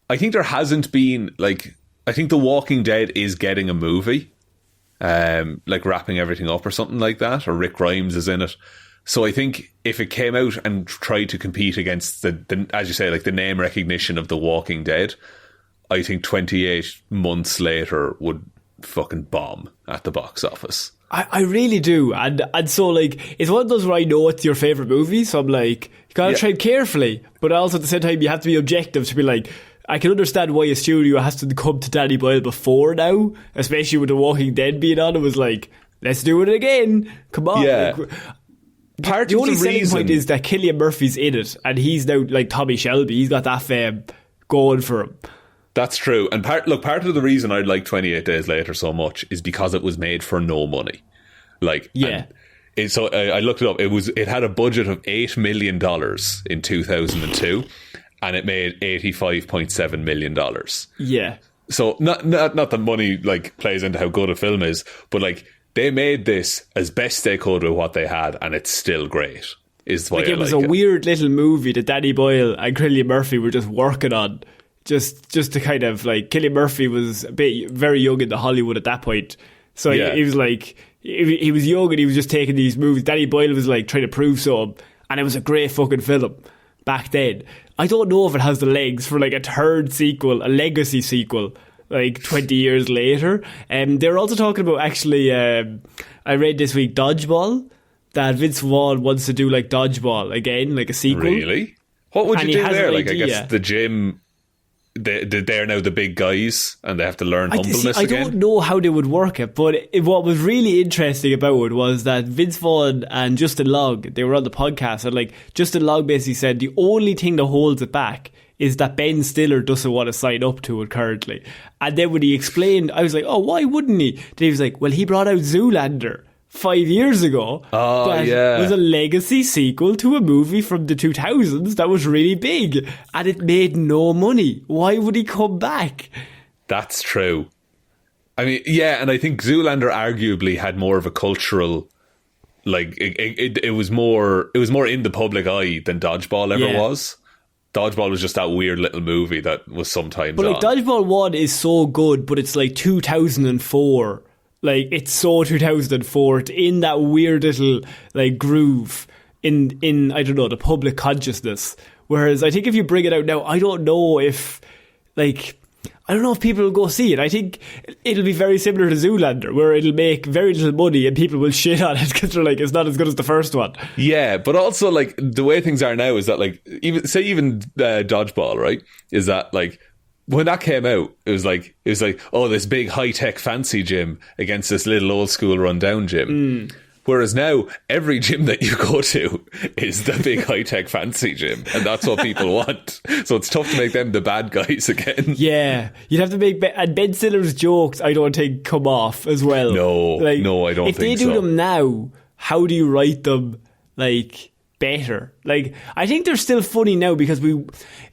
there hasn't been like, I think The Walking Dead is getting a movie, like wrapping everything up or something like that, or Rick Grimes is in it. So I think if it came out and tried to compete against the as you say, like the name recognition of The Walking Dead, I think 28 months later would fucking bomb at the box office. I really do, and so like it's one of those where I know it's your favourite movie, so I'm like, you gotta tread carefully, but also at the same time you have to be objective to be like, I can understand why a studio has to come to Danny Boyle before now, especially with The Walking Dead being on. It was like, let's do it again, come on. Yeah. Like, the only selling point is that Cillian Murphy's in it, and he's now like Tommy Shelby. He's got that fame going for him. That's true. And part of the reason I like 28 Days Later so much is because it was made for no money. Like, so I looked it up. It had a budget of $8 million in 2002, and it made $85.7 million. Yeah. So not that money like plays into how good a film is, but like they made this as best they could with what they had, and it's still great. is why Like, it was like a weird little movie that Danny Boyle and Cillian Murphy were just working on. Just to kind of, like, Cillian Murphy was very young into Hollywood at that point. So he was like, he was young and he was just taking these movies. Danny Boyle was like trying to prove something, and it was a great fucking film back then. I don't know if it has the legs for like a third sequel, a legacy sequel, like 20 years later. They're also talking about, actually, I read this week, Dodgeball, that Vince Vaughn wants to do like Dodgeball again, like a sequel. Really? What would you do there? Like, I guess the gym, they're now the big guys and they have to learn humbleness again. I don't know how they would work it, but what was really interesting about it was that Vince Vaughn and Justin Long, they were on the podcast, and like Justin Long basically said the only thing that holds it back is that Ben Stiller doesn't want to sign up to it currently. And then when he explained, I was like, oh, why wouldn't he? Then he was like, well, he brought out Zoolander 5 years ago. That was a legacy sequel to a movie from the 2000s that was really big, and it made no money. Why would he come back? That's true. I mean, yeah, and I think Zoolander arguably had more of a cultural, like, it was more in the public eye than Dodgeball ever was. Dodgeball was just that weird little movie that was sometimes But like, Dodgeball 1 is so good, but it's like 2004. Like, it's so 2004. It's in that weird little, like, groove in I don't know, the public consciousness. Whereas I think if you bring it out now, I don't know if people will go see it. I think it'll be very similar to Zoolander, where it'll make very little money and people will shit on it because they're like, it's not as good as the first one. Yeah, but also, like, the way things are now is that, like, even Dodgeball, right, is that, like, when that came out, it was like, oh, this big high-tech fancy gym against this little old-school run-down gym. Whereas now, every gym that you go to is the big high-tech fancy gym, and that's what people want. So it's tough to make them the bad guys again. Yeah, you'd have to make... And Ben Stiller's jokes, I don't think, come off as well. No, I don't think so. If they do them now, how do you write them, like, better? Like, I think they're still funny now because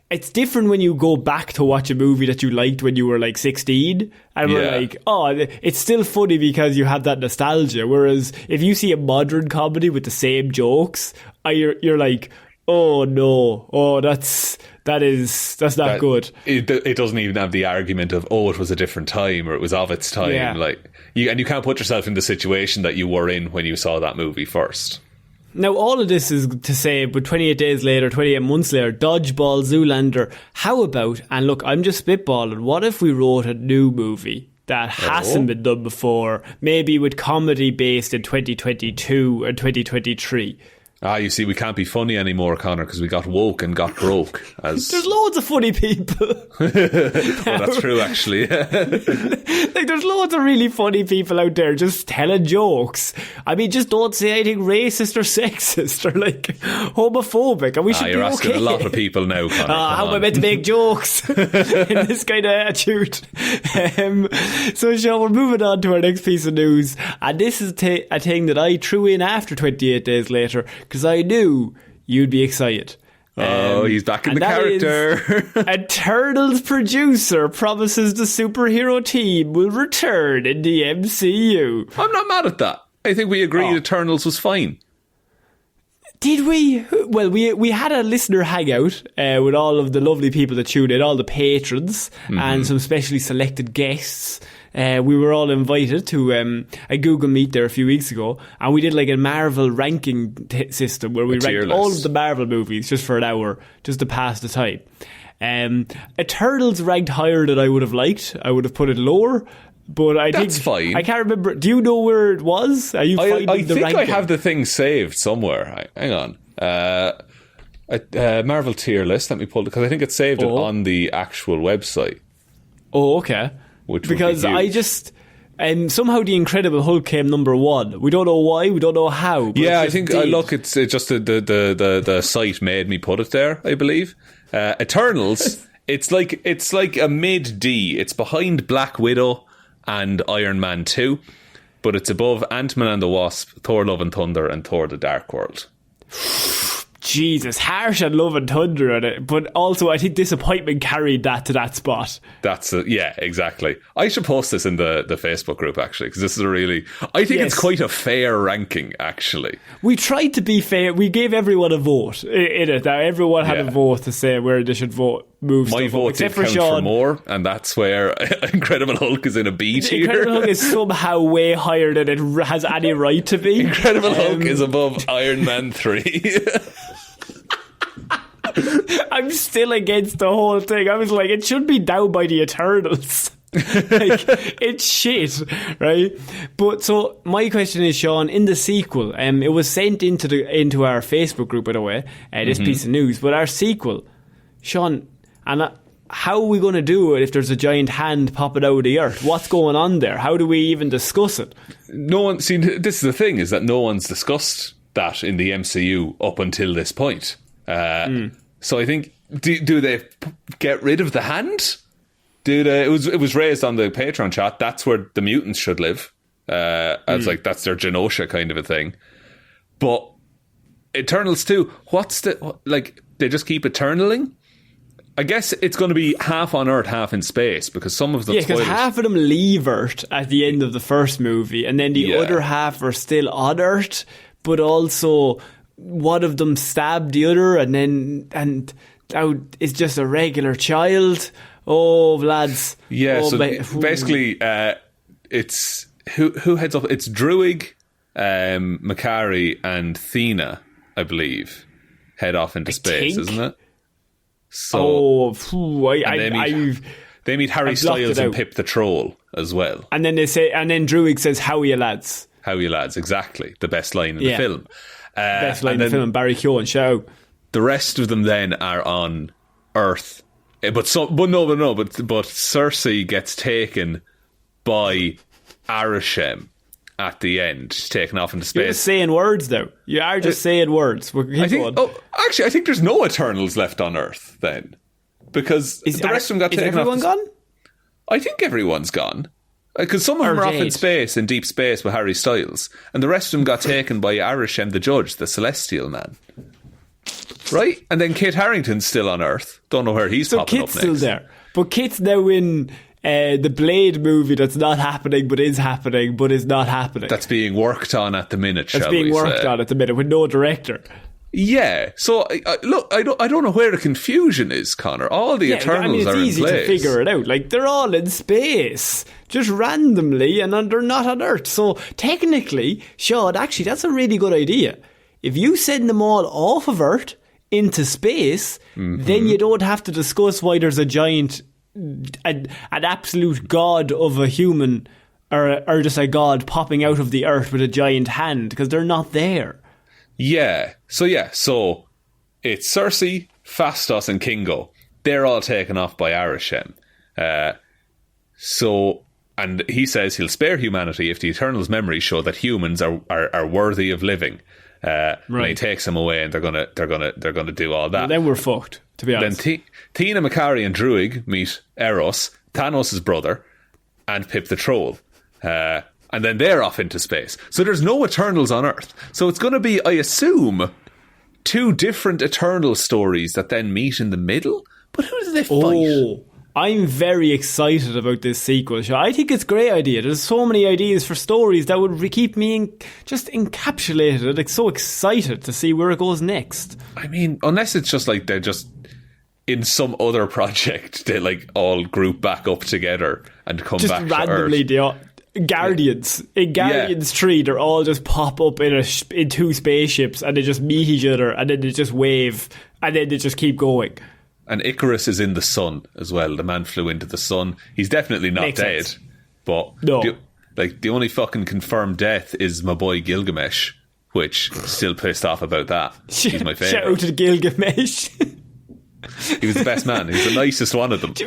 it's different when you go back to watch a movie that you liked when you were like 16 and we're like, oh, it's still funny because you have that nostalgia. Whereas if you see a modern comedy with the same jokes, you're like, oh no, oh that's not good. It doesn't even have the argument of, oh, it was a different time or it was of its time. Yeah. Like, you can't put yourself in the situation that you were in when you saw that movie first. Now, all of this is to say, but 28 days later, 28 months later, Dodgeball, Zoolander, how about, and look, I'm just spitballing, what if we wrote a new movie that hasn't been done before, maybe with comedy based in 2022 or 2023? You see, we can't be funny anymore, Conor, because we got woke and got broke. There's loads of funny people. Well, that's true, actually. Like, there's loads of really funny people out there just telling jokes. I mean, just don't say anything racist or sexist or, like, homophobic, and we should be okay. You're asking a lot of people now, Conor. How am I meant to make jokes in this kind of attitude? So, Shaun, we're moving on to our next piece of news, and this is a thing that I threw in after 28 days later, because I knew you'd be excited. He's back in the character. Eternals producer promises the superhero team will return in the MCU. I'm not mad at that. I think we agreed Eternals was fine. Did we? Well, we had a listener hangout with all of the lovely people that tuned in, all the patrons and some specially selected guests. We were all invited to a Google Meet there a few weeks ago, and we did like a Marvel ranking system where we ranked all of the Marvel movies just for an hour, just to pass the time. Eternals ranked higher than I would have liked. I would have put it lower. But That's fine. I can't remember. Do you know where it was? Are you finding I the think ranking? I have the thing saved somewhere. Hang on. Marvel tier list. Let me pull it, because I think it's saved it on the actual website. Oh, okay. Because I just... somehow the Incredible Hulk came number one. We don't know why, we don't know how. Yeah, I think, look, it's just the site made me put it there, I believe. Eternals, it's like a mid-D. It's behind Black Widow and Iron Man 2, but it's above Ant-Man and the Wasp, Thor Love and Thunder, and Thor the Dark World. Jesus, harsh and love and thunder on it, but also I think disappointment carried that to that spot. Yeah, exactly. I should post this in the Facebook group, actually, because this is I think it's quite a fair ranking, actually. We tried to be fair. We gave everyone a vote in it. Now everyone had a vote to say where they should vote. My vote did count for more, and that's where Incredible Hulk is in a B tier. Incredible Hulk is somehow way higher than it has any right to be. Incredible Hulk is above Iron Man 3. I'm still against the whole thing. I was like, it should be down by the Eternals. Like, it's shit, right? But so my question is, Shaun, in the sequel, it was sent into our Facebook group, by the way, this piece of news. But our sequel, Shaun, and how are we going to do it if there's a giant hand popping out of the earth? What's going on there? How do we even discuss it? This is the thing, is that no one's discussed that in the MCU up until this point. So I think, do they get rid of the hand? It was raised on the Patreon chat. That's where the mutants should live. As like that's their Genosha kind of a thing. But Eternals 2, they just keep eternaling? I guess it's going to be half on Earth, half in space, because some of them... Yeah, because half of them leave Earth at the end of the first movie, and then the other half are still on Earth, but also one of them stabbed the other, and now it's just a regular child. Oh, lads. Yeah, so basically, it's... Who heads up? It's Druig, Makari, and Thena, I believe, head off into space, isn't it? So, they meet Harry Styles and Pip the Troll as well. And then Druig says, "How are you, lads?" How are you, lads? Exactly, the best line in the film. Best line in the film. Barry Keoghan, shout. The rest of them then are on Earth, but Cersei gets taken by Arishem at the end. She's taken off into space. You're just saying words, though. You are just saying words. I think there's no Eternals left on Earth then, because the rest of them got taken off. Is everyone gone? I think everyone's gone, because some of them are off in space, in deep space with Harry Styles, and the rest of them got taken by Arishem the Judge, the Celestial Man. Right? And then Kit Harington's still on Earth. Don't know where he's popping up next. So Kit's still there. But Kit's now in the Blade movie that's not happening, but is happening, but is not happening. That's being worked on at the minute, That's being worked on at the minute with no director. Yeah. So, look, I don't know where the confusion is, Conor. All the Eternals are in place. It's easy to figure it out. Like, they're all in space, just randomly, and they're not on Earth. So, technically, Shaun, actually, that's a really good idea. If you send them all off of Earth into space, then you don't have to discuss why there's a giant, an absolute god of a human, or just a god popping out of the earth with a giant hand, because they're not there. Yeah. So it's Cersei, Phastos, and Kingo. They're all taken off by Arishem. And he says he'll spare humanity if the Eternals' memories show that humans are worthy of living. Right. And he takes them away, and they're gonna do all that. Well, then we're fucked, to be honest. Then Tina, Makari, and Druig meet Eros, Thanos' brother, and Pip the Troll, and then they're off into space. So there's no Eternals on Earth. So it's going to be, I assume, two different Eternal stories that then meet in the middle. But who do they fight? I'm very excited about this sequel. I think it's a great idea. There's so many ideas for stories that would keep me just encapsulated. Like, so excited to see where it goes next. I mean, unless it's just like they're just in some other project, they like all group back up together and come just back randomly to Earth. Guardians. In Guardians 3, they're all just pop up in two spaceships, and they just meet each other, and then they just wave, and then they just keep going. And Icarus is in the sun as well. The man flew into the sun. He's definitely not dead. Sense. But no. The only fucking confirmed death is my boy Gilgamesh, which still pissed off about that. He's my favourite. Shout out to Gilgamesh. He was the best man. He was the nicest one of them. Do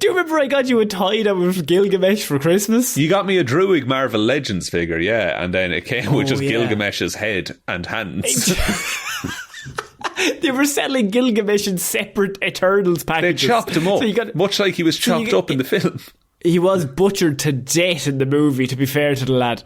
you remember I got you a tie-dye with Gilgamesh for Christmas? You got me a Druig Marvel Legends figure, yeah, and then it came with just Gilgamesh's head and hands. They were selling Gilgamesh in separate Eternals packages. They chopped him up, much like he was chopped up in the film. He was butchered to death in the movie, to be fair to the lad.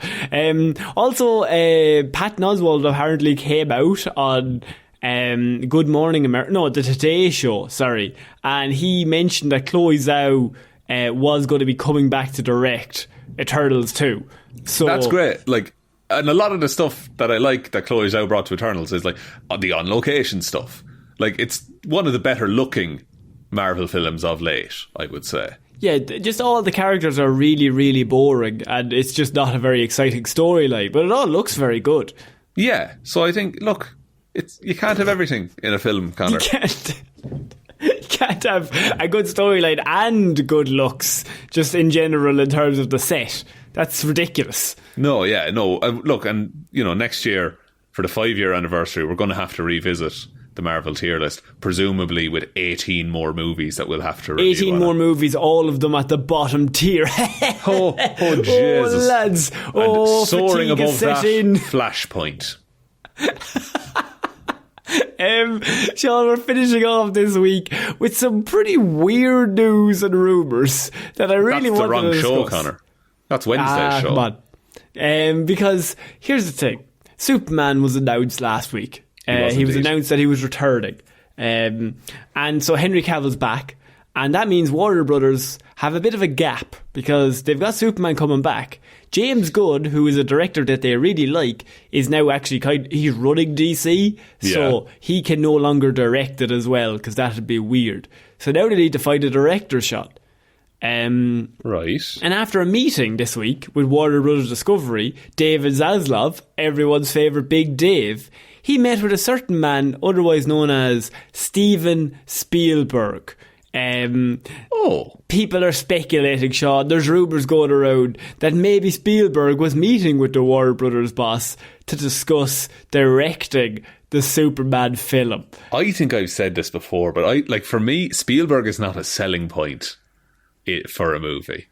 Also, Patton Oswalt apparently came out on Good Morning America. No, the Today Show. Sorry, and he mentioned that Chloe Zhao was going to be coming back to direct Eternals 2. So that's great. Like, and a lot of the stuff that I like that Chloe Zhao brought to Eternals is like the on location stuff. Like, it's one of the better looking Marvel films of late, I would say. Yeah, just all the characters are really, really boring, and it's just not a very exciting storyline, but it all looks very good. Yeah, so I think, look, you can't have everything in a film, Conor. You can't have a good storyline and good looks, just in general in terms of the set. That's ridiculous. No. Look, and, you know, next year, for the 5-year anniversary, we're going to have to revisit the Marvel tier list, presumably with 18 more movies that we'll have to review. 18 more movies, all of them at the bottom tier. oh, Jesus. Oh, lads. And soaring above that, in. Flashpoint. Shaun, we're finishing off this week with some pretty weird news and rumours that I really want to discuss. That's the wrong show, Conor. That's Wednesday's show. Come on. Because here's the thing. Superman was announced last week. He was announced that he was returning. And so Henry Cavill's back. And that means Warner Brothers have a bit of a gap because they've got Superman coming back. James Gunn, who is a director that they really like, is now actually he's running DC. So he can no longer direct it as well because that would be weird. So now they need to find a director shot. Right. And after a meeting this week with Warner Brothers Discovery, David Zaslav, everyone's favourite Big Dave, he met with a certain man otherwise known as Steven Spielberg. People are speculating, Shaun, there's rumours going around that maybe Spielberg was meeting with the Warner Brothers boss to discuss directing the Superman film. I think I've said this before, but for me, Spielberg is not a selling point for a movie.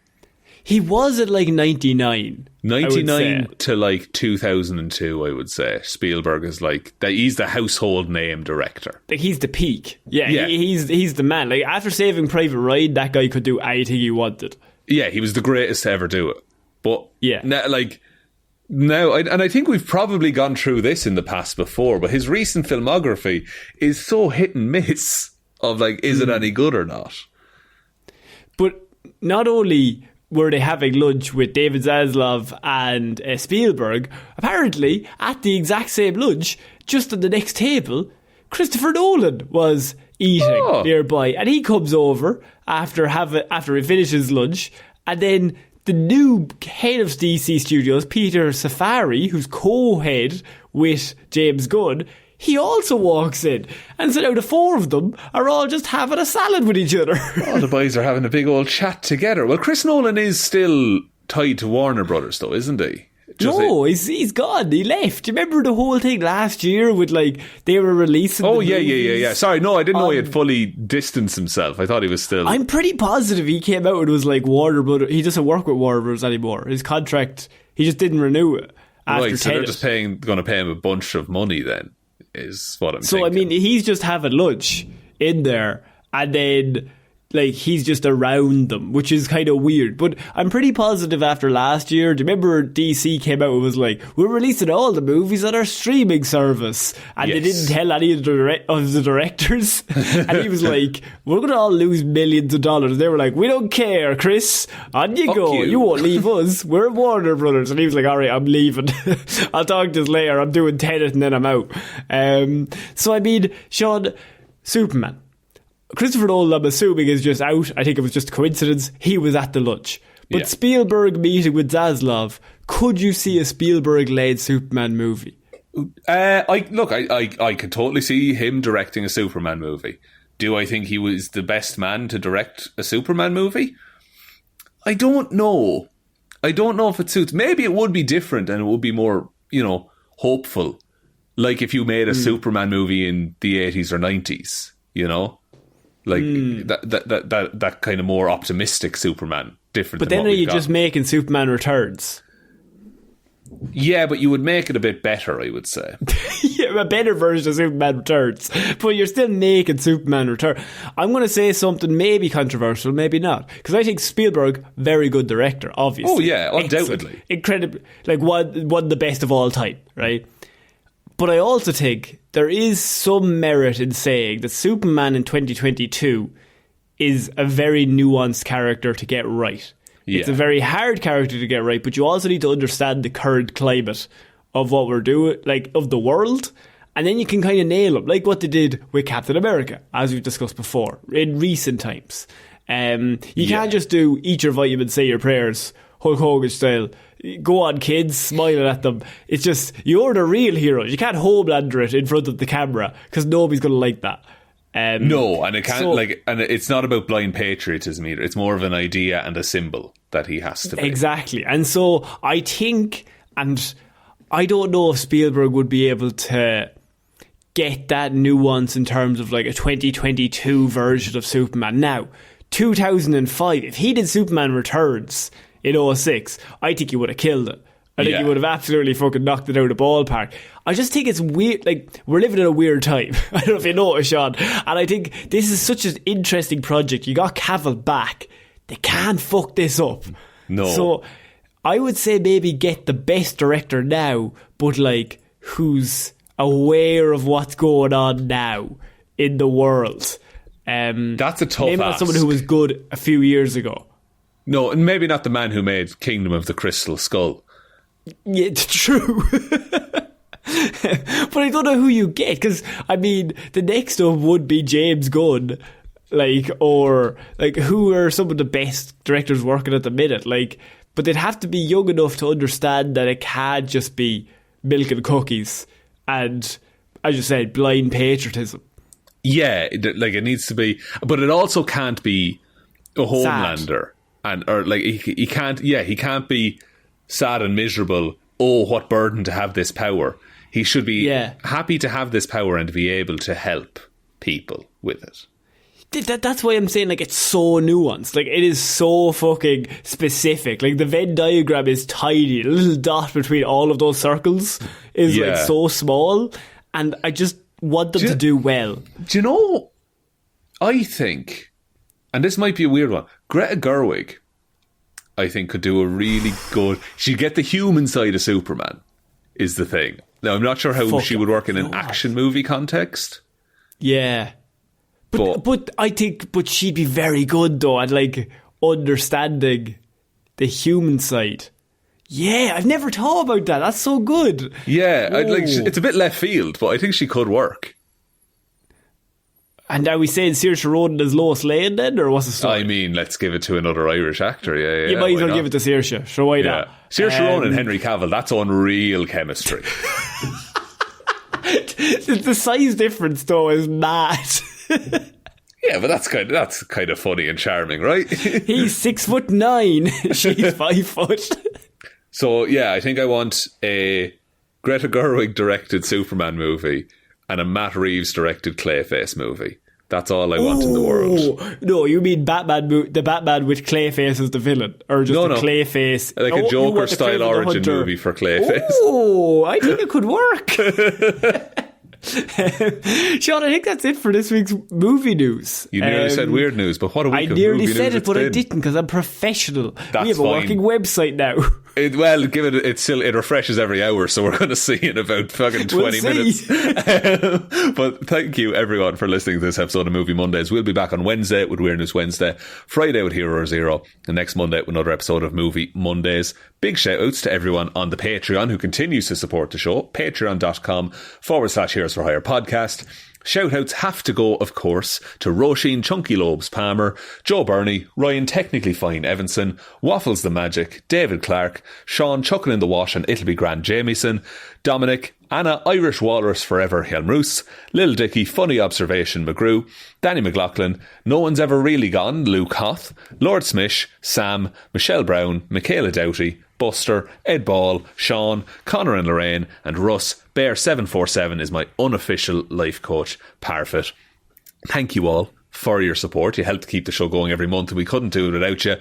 He was at like 99. 99 to like 2002, I would say. Spielberg is like, he's the household name director. Like, he's the peak. Yeah. He's the man. Like, after Saving Private Ryan, that guy could do anything he wanted. Yeah, he was the greatest to ever do it. But now, and I think we've probably gone through this in the past before, but his recent filmography is so hit and miss of like, is it any good or not? But not only were they having lunch with David Zaslav and Spielberg, apparently at the exact same lunch, just at the next table, Christopher Nolan was eating nearby, and he comes over after he finishes lunch, and then the new head of DC Studios, Peter Safari, who's co-head with James Gunn, he also walks in. And so now the four of them are all just having a salad with each other. All the boys are having a big old chat together. Well, Chris Nolan is still tied to Warner Brothers, though, isn't he? He's gone. He left. Do you remember the whole thing last year with, like, they were releasing the movies? Yeah. Sorry, no, I didn't know he had fully distanced himself. I thought he was still... I'm pretty positive he came out and was like, Warner Brothers... He doesn't work with Warner Brothers anymore. His contract, he just didn't renew it after Right, so Tenet. they're just going to pay him a bunch of money then, is what I'm thinking. So, I mean, he's just having lunch in there, and then, like, he's just around them, which is kind of weird. But I'm pretty positive after last year, do you remember DC came out and was like, we're releasing all the movies on our streaming service, and they didn't tell any of the directors, and he was like, we're going to all lose millions of dollars. They were like, we don't care, Chris, on you go, you won't leave us, we're Warner Brothers. And he was like, alright, I'm leaving. I'll talk to this later, I'm doing Tenet and then I'm out. So I mean, Shaun, Superman, Christopher Nolan, I'm assuming, is just out. I think it was just a coincidence. He was at the lunch. But Spielberg meeting with Zaslav, could you see a Spielberg-led Superman movie? I could totally see him directing a Superman movie. Do I think he was the best man to direct a Superman movie? I don't know. I don't know if it suits. Maybe it would be different and it would be more, hopeful. Like if you made a Superman movie in the 80s or 90s, Like that kind of more optimistic Superman, different. But then are you just making Superman Returns? Yeah, but you would make it a bit better, I would say. Yeah, a better version of Superman Returns. But you're still making Superman Return. I'm going to say something maybe controversial, maybe not. Because I think Spielberg, very good director, obviously. Oh yeah, undoubtedly. Incredibly. Like one of the best of all time, right? But I also think there is some merit in saying that Superman in 2022 is a very nuanced character to get right. It's a very hard character to get right, but you also need to understand the current climate of what we're doing, like, of the world, and then you can kind of nail them, like what they did with Captain America, as we've discussed before, in recent times. You can't just do eat your vitamins, say your prayers, Hulk Hogan style. Go on, kids, smiling at them. It's just, you're the real heroes. You can't Homelander it in front of the camera, because nobody's going to like that. No, and it can't and it's not about blind patriotism either. It's more of an idea and a symbol that he has to be. Exactly. And so I think, and I don't know if Spielberg would be able to get that nuance in terms of like a 2022 version of Superman. Now, 2005, if he did Superman Returns in 2006, I think he would have killed it. I think he would have absolutely fucking knocked it out of the ballpark. I just think it's weird. Like, we're living in a weird time. I don't know if you know it, Shaun. And I think this is such an interesting project. You got Cavill back. They can't fuck this up. No. So I would say maybe get the best director now, but like, who's aware of what's going on now in the world. That's a tough maybe not someone who was good a few years ago. No, and maybe not the man who made Kingdom of the Crystal Skull. Yeah, it's true. But I don't know who you get, because I mean, the next one would be James Gunn, like, or like, who are some of the best directors working at the minute? Like, but they'd have to be young enough to understand that it can't just be milk and cookies and, as you said, blind patriotism. Yeah, like, it needs to be, but it also can't be a Homelander, or like, he can't be sad and miserable. Oh, what burden to have this power. He should be happy to have this power and to be able to help people with it. That's why I'm saying, like, it's so nuanced. Like, it is so fucking specific. Like, the Venn diagram is tiny. The little dot between all of those circles is like so small, and I just want them to do well. Do you know, I think, and this might be a weird one, Greta Gerwig, I think, could do a really good... She'd get the human side of Superman, is the thing. Now, I'm not sure how she would work in an action movie context. Yeah. But I think... But she'd be very good, though, at, like, understanding the human side. Yeah, I've never thought about that. That's so good. Yeah, it's a bit left field, but I think she could work. And are we saying Saoirse Ronan as Lois Lane then, or what's the story? I mean, let's give it to another Irish actor. Yeah, you might as well give it to Saoirse. Sure, why not? Saoirse Ronan and Henry Cavill, that's unreal chemistry. The size difference, though, is mad. Yeah, but that's kind of funny and charming, right? He's 6'9", she's 5 foot. So yeah, I think I want a Greta Gerwig directed Superman movie and a Matt Reeves directed Clayface movie. That's all I want in the world. No, you mean the Batman with Clayface as the villain, or just the Clayface, like a Joker style origin movie for Clayface? Oh, I think it could work. Shaun, I think that's it for this week's movie news. You nearly said weird news, but what a week of movie news. I nearly said it, but I didn't, because I'm professional. That's we have a working website now. It refreshes every hour, so we're going to see in about fucking 20 minutes. But thank you everyone for listening to this episode of Movie Mondays. We'll be back on Wednesday with Weird News Wednesday, Friday with Hero or Zero, and next Monday with another episode of Movie Mondays. Big shout outs to everyone on the Patreon who continues to support the show. Patreon.com/Heroes for Hire podcast. Shout-outs have to go, of course, to Róisín Chunky Lobes Palmer, Joe Burney, Ryan Technically Fine Evanson, Waffles the Magic, David Clarke, Shaun Chuck in the Wash and It'll Be Grand Jamieson, Dominic, Anna Irish Walrus Forever Hjelmroos, Lil Dicky Funny Observation McGrew, Danny McLaughlin, No One's Ever Really Gone Luke Hoth, Lordsmish, Sam, Michelle Browne, Michaela Doughty, Buster, Ed Ball, Sean, Conor and Lorraine, and Russ Bear 747 is my unofficial life coach, Parfitt. Thank you all for your support. You help to keep the show going every month, and we couldn't do it without you.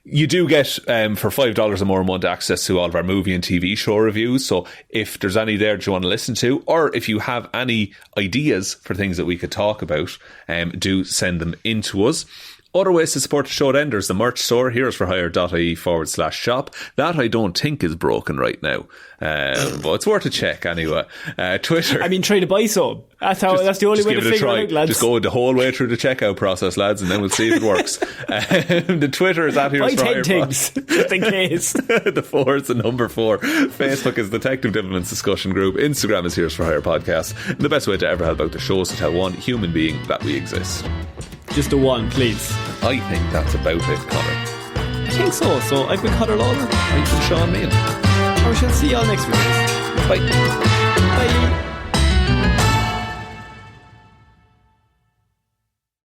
You do get, for $5 or more a month, access to all of our movie and TV show reviews. So if there's any there that you want to listen to, or if you have any ideas for things that we could talk about, do send them in to us. Other ways to support the show then, there's the merch store, heroesforhire.ie/shop. That I don't think is broken right now. But it's worth a check anyway. Twitter. I mean, try to buy some. That's the only way to figure it out, lads. Just go the whole way through the checkout process, lads, and then we'll see if it works. The Twitter is at Heroes for Hire. Buy 10 things, just in case. The 4 is the number 4. Facebook is Detective Divilment's discussion group. Instagram is Heroes for Hire podcast. And the best way to ever help out the show is to tell one human being that we exist. Just the one, please. I think that's about it, Conor. I think so. So I've been Conor Lorraine. I've been Shaun Meehan. I shall see y'all next week. Bye. Bye.